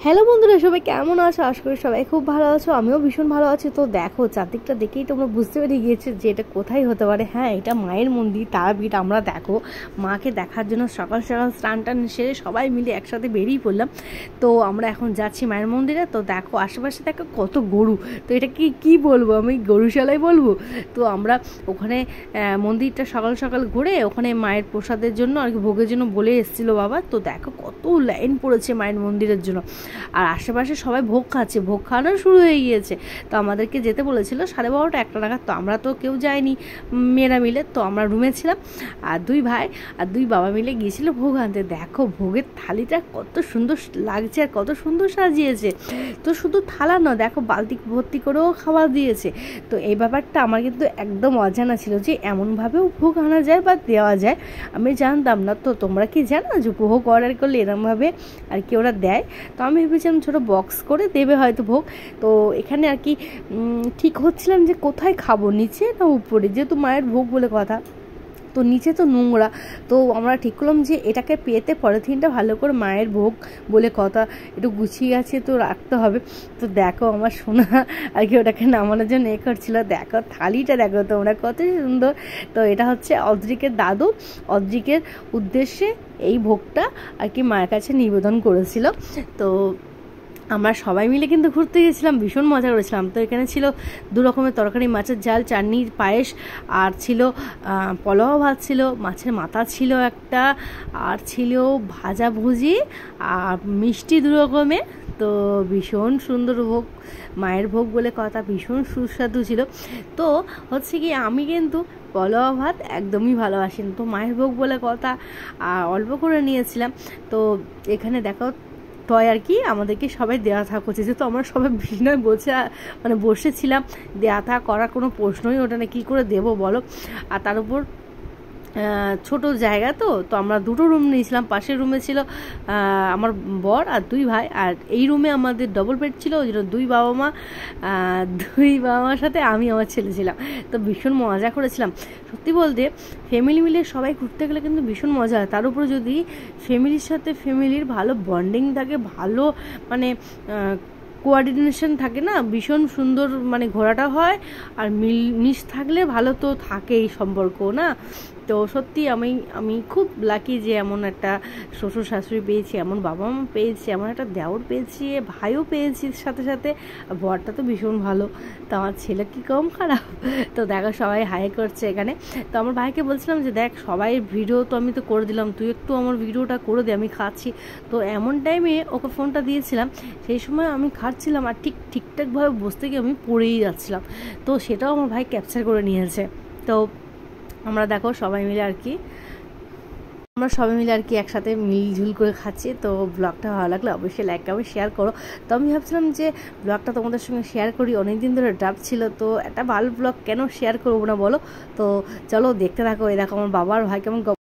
Hello বন্ধুরা, সবাই কেমন আছো? আশা করি সবাই খুব ভালো আছো। আমিও ভীষণ ভালো আছি। তো দেখো, চারদিকটা দেখেই তোমরা বুঝতে পেরে গিয়েছো যে এটা কোথায় হতে পারে। হ্যাঁ, এটা মায়ের মন্দির তারাপীঠ। আমরা দেখো মাকে দেখার জন্য সকাল সকাল স্নান টান সেরে সবাই মিলে একসাথে বেরিয়ে পড়লাম। তো আমরা এখন যাচ্ছি মায়ের মন্দিরে। তো দেখো আশেপাশে দেখো কত গরু। তো এটা কি বলবো, আমি গরুশালাই বলবো। তো আমরা ওখানে মন্দিরটা সকাল সকাল ঘুরে ওখানে মায়ের প্রসাদের জন্য আর কি ভোগের জন্য বলে এসেছিলো বাবা। তো দেখো কত লাইন পড়েছে মায়ের মন্দিরের জন্য। আর আশেপাশে সবাই ভোগ খাচ্ছে, ভোগ খাওয়ানো শুরু হয়ে গিয়েছে। তো আমাদেরকে যেতে বলেছিল 12:30 1টা নাগাদ। তো আমরা তো কেউ যাইনি মেয়েরা মিলে। তো আমরা রুমে ছিলাম আর দুই ভাই আর দুই বাবা মিলে গিয়েছিল ভোগ আনতে। দেখো ভোগের থালিটা কত সুন্দর লাগছে আর কত সুন্দর সাজিয়েছে। তো শুধু থালা নয়, দেখো বালতি ভর্তি করেও খাবার দিয়েছে। তো এই ব্যাপারটা আমার কিন্তু একদম অজানা ছিল যে এমনভাবেও ভোগ আনা যায় বা দেওয়া যায়। আমি জানতাম না। তো তোমরা কি জানো যে ভোগ অর্ডার করলে এরমভাবে আর কি ওরা দেয়? তো আমি ভেবেছিলাম ছোটো বক্স করে দেবে হয়তো ভোগ। তো এখানে আর কি ঠিক হচ্ছিলাম যে কোথায় খাবো, নিচে না উপরে, যেহেতু মায়ের ভোগ বলে কথা। তো নিচে তো নোংরা। তো আমরা ঠিক করলাম যে এটাকে পেতে পলিথিনটা ভালো করে মায়ের ভোগ বলে কথা একটু গুছিয়ে আছে তো রাখতে হবে। তো দেখো আমার সোনা আর কি ওটাকে নামানোর জন্য করছিল। দেখো থালিটা দেখো তোমরা কত সুন্দর। তো এটা হচ্ছে অদ্রিকের দাদু, অদ্রিকের উদ্দেশ্যে এই ভোগটা আর কি মায়ের কাছে নিবেদন করেছিল। তো আমরা সবাই মিলে কিন্তু ঘুরতে গেছিলাম, ভীষণ মজা করেছিলাম। তো এখানে ছিল 2 রকমের তরকারি, মাছের ঝাল, চাটনি, পায়েস, আর ছিল পোলাও ভাত, ছিল মাছের মাথা ছিল একটা, আর ছিল ভাজা ভুজি আর মিষ্টি 2 রকমের। তো ভীষণ সুন্দর ভোগ, মায়ের ভোগ বলে কথা, ভীষণ সুস্বাদু ছিল। তো হচ্ছে কি আমি কিন্তু পোলাও ভাত একদমই ভালোবাসি না। তো মায়ের ভোগ বলে কথা অল্প করে নিয়েছিলাম। তো এখানে দেখো টয় আর কি আমাদেরকে সবাই দেওয়া থাক করছে, যেহেতু আমরা সবাই বিছানায় বসেছিলাম। দেওয়া থাক করার কোনো প্রশ্নই ওটা না, কী করে দেবো বলো। আর তার উপর ছোট জায়গা। তো আমরা 2টো রুম নিয়েছিলাম। পাশের রুমে ছিল আমার বর আর 2 ভাই, আর এই রুমে আমাদের ডবল বেড ছিল। ওই জন্য 2 বাবা মার সাথে আমি আমার ছেলে ছিলাম। তো ভীষণ মজা করেছিলাম। সত্যি বলতে ফ্যামিলি মিলে সবাই ঘুরতে গেলে কিন্তু ভীষণ মজা হয়। তার উপর যদি ফ্যামিলির সাথে ফ্যামিলির ভালো বন্ডিং থাকে, ভালো মানে কোঅর্ডিনেশন থাকে না, ভীষণ সুন্দর মানে ঘোরাটা হয়। আর মিশ থাকলে ভালো তো থাকেই সম্পর্ক না। তো সত্যি আমি খুব লাকি যে এমন একটা শ্বশুর শাশুড়ি পেয়েছি, এমন বাবা মা পেয়েছি, এমন একটা দেওর পেয়েছি, ভাইও পেয়েছি সাথে সাথে। বরটা তো ভীষণ ভালো। তো আমার ছেলে কি কম খারাপ? তো দেখো সবাই হাই করছে এখানে। তো আমার ভাইকে বলছিলাম যে দেখ সবাই ভিডিও তো আমি তো করে দিলাম, তুই একটু আমার ভিডিওটা করে দে, আমি খাচ্ছি। তো এমন টাইমে ওকে ফোনটা দিয়েছিলাম, সেই সময় আমি খাচ্ছিলাম আর ঠিকঠাকভাবে বসতে গিয়ে আমি পড়েই যাচ্ছিলাম। তো সেটাও আমার ভাই ক্যাপচার করে নিয়েছে। তো আমরা দেখো সবাই মিলে আর কি একসাথে মিলঝুল করে খাচ্ছি। তো ব্লগটা ভালো লাগলে অবশ্যই লাইক কমেন্ট শেয়ার করো। তো আমি ভাবছিলাম যে ব্লগটা তোমাদের সঙ্গে শেয়ার করি, অনেকদিন ধরে ডাব ছিল। তো একটা ভালো ব্লগ কেন শেয়ার করবো না বলো। তো চলো দেখতে থাকো। এই দেখো আমার বাবা আর ভাই কেমন